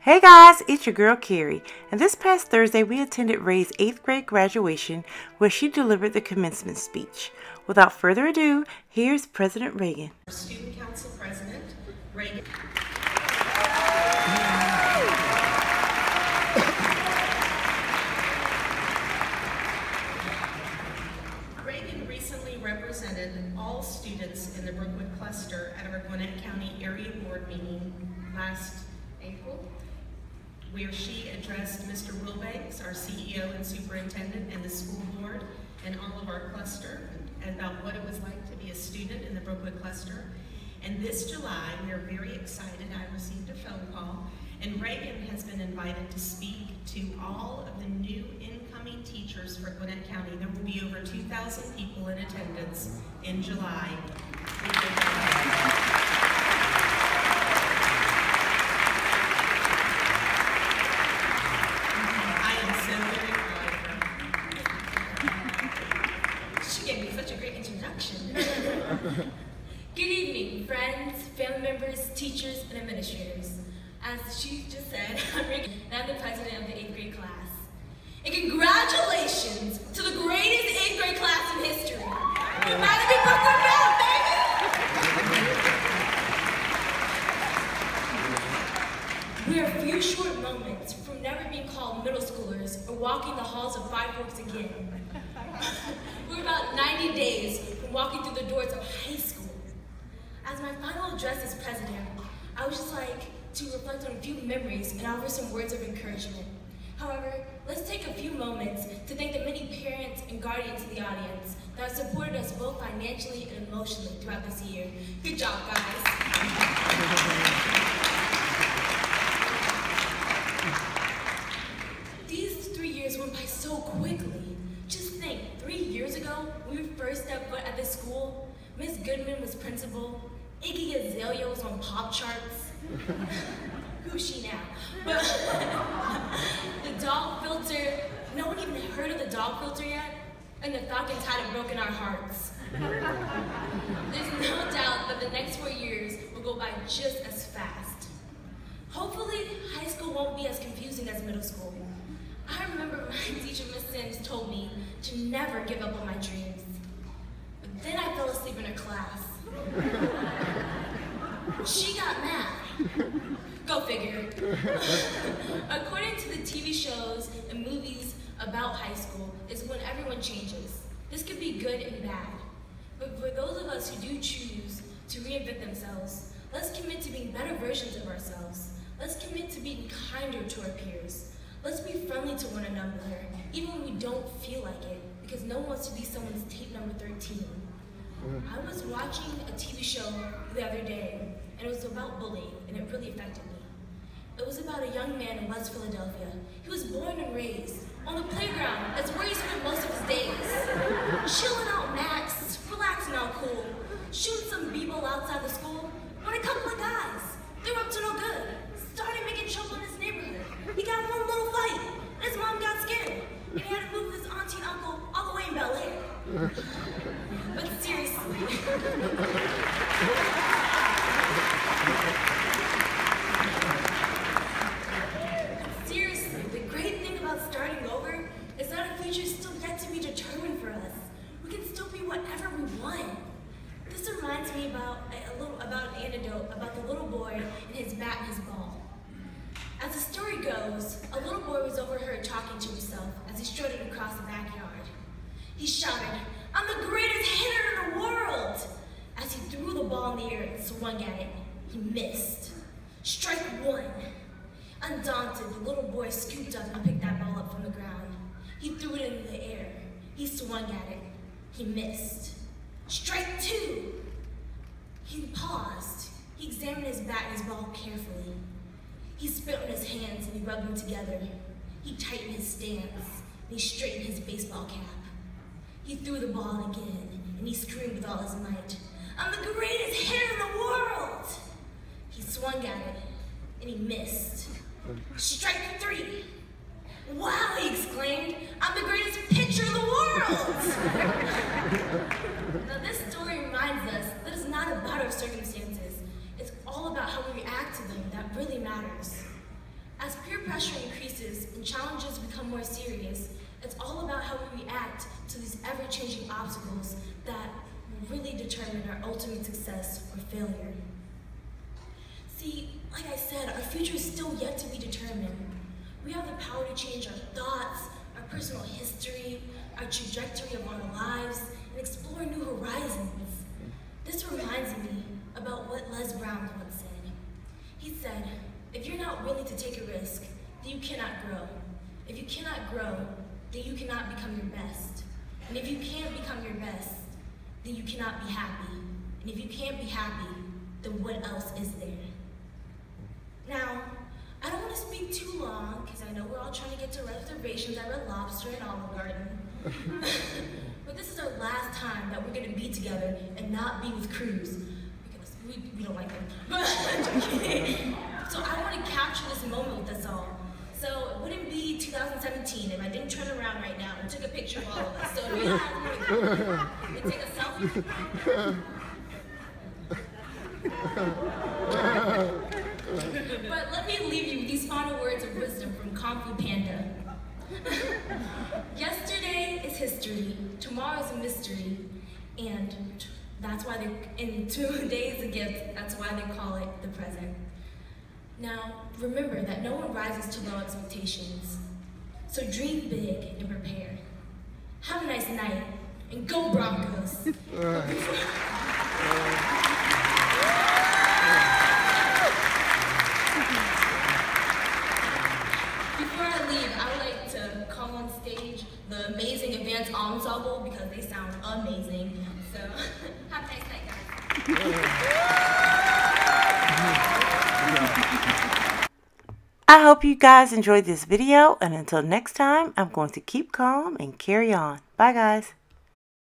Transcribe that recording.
Hey guys, it's your girl Carrie, and this past Thursday we attended Ray's 8th grade graduation where she delivered the commencement speech. Without further ado, here's President Reagan. Student Council President Reagan. Reagan recently represented all students in the Brookwood cluster at our Gwinnett County Area Board meeting last April, where she addressed Mr. Wilbanks, our CEO and superintendent, and the school board, and all of our cluster, about what it was like to be a student in the Brookwood cluster. And this July, we are very excited. I received a phone call, and Reagan has been invited to speak to all of the new incoming teachers for Gwinnett County. There will be over 2,000 people in attendance in July. Good evening, friends, family members, teachers, and administrators. As she just said, I'm Reagan, and I'm the president of the 8th grade class. And congratulations to the greatest 8th grade class in history. You might be Brooklyn Bell, baby! We are a few short moments from never being called middle schoolers or walking the halls of Five Forks again. We're about 90 days from walking through the doors of high school. As my final address as president, I would just like to reflect on a few memories and offer some words of encouragement. However, let's take a few moments to thank the many parents and guardians in the audience that have supported us both financially and emotionally throughout this year. Good job, guys. These 3 years went by so quickly. Just think, 3 years ago, when we first stepped foot at this school, Miss Goodman was principal, Iggy Azalea was on pop charts. Who's she now? But the dog filter, no one even heard of the dog filter yet, and the Falcons hadn't broken our hearts. There's no doubt that the next 4 years will go by just as fast. Hopefully, high school won't be as confusing as middle school. I remember my teacher, Miss Sims, told me to never give up on my dreams. But then I fell asleep in her class. She got mad. Go figure. According to the TV shows and movies about high school, is when everyone changes. This could be good and bad. But for those of us who do choose to reinvent themselves, let's commit to being better versions of ourselves. Let's commit to being kinder to our peers. Let's be friendly to one another, even when we don't feel like it, because no one wants to be someone's tape number 13. I was watching a TV show the other day, and it was about bullying, and it really affected me. It was about a young man in West Philadelphia. He was born and raised on the playground. That's where he spent most of his days. Chilling out max, relaxing out cool, shooting some b-ball outside the school, when a couple of guys, they were up to no good, started making trouble in his neighborhood. He got one little fight, and his mom got scared, and he had to move his auntie and uncle all the way in Bel Air. But seriously, the great thing about starting over is that our future is still yet to be determined for us. We can still be whatever we want. This reminds me about an anecdote about the little boy and his bat and his ball. As the story goes, a little boy was overheard talking to himself as he strutted across the backyard. He shouted, "I'm the greatest hitter in the world!" As he threw the ball in the air and swung at it, he missed. Strike one. Undaunted, the little boy scooped up and picked that ball up from the ground. He threw it into the air. He swung at it. He missed. Strike two. He paused. He examined his bat and his ball carefully. He spit on his hands and he rubbed them together. He tightened his stance and he straightened his baseball cap. He threw the ball again and he screamed with all his might, "I'm the greatest hitter in the world!" He swung at it and he missed. Strike three. "Wow," he exclaimed, "I'm the greatest pitcher in the world!" Now this story reminds us that it's not about our circumstances. It's all about how we react to them that really matters. pressure increases and challenges become more serious, it's all about how we react to these ever-changing obstacles that will really determine our ultimate success or failure. See, like I said, our future is still yet to be determined. We have the power to change our thoughts, our personal history, our trajectory of our lives, and explore new horizons. This reminds me about what Les Brown once said. He said, if you're not willing to take a risk, then you cannot grow. If you cannot grow, then you cannot become your best. And if you can't become your best, then you cannot be happy. And if you can't be happy, then what else is there? Now, I don't want to speak too long, because I know we're all trying to get to reservations at Red Lobster and Olive Garden. But this is our last time that we're going to be together and not be with Cruz, because we don't like them. So I want to capture this moment with us all. So it wouldn't be 2017 if I didn't turn around right now and took a picture of all of us. So we have to take a selfie. But let me leave you with these final words of wisdom from Kung Fu Panda. Yesterday is history, tomorrow is a mystery, and that's why today is a gift, that's why they call it the present. Now, remember that no one rises to low expectations. So dream big and prepare. Have a nice night, and go Broncos! Before I leave, I would like to call on stage the amazing Advanced Ensemble because they sound amazing. So, have a nice night, guys. I hope you guys enjoyed this video, and until next time, I'm going to keep calm and carry on. Bye, guys.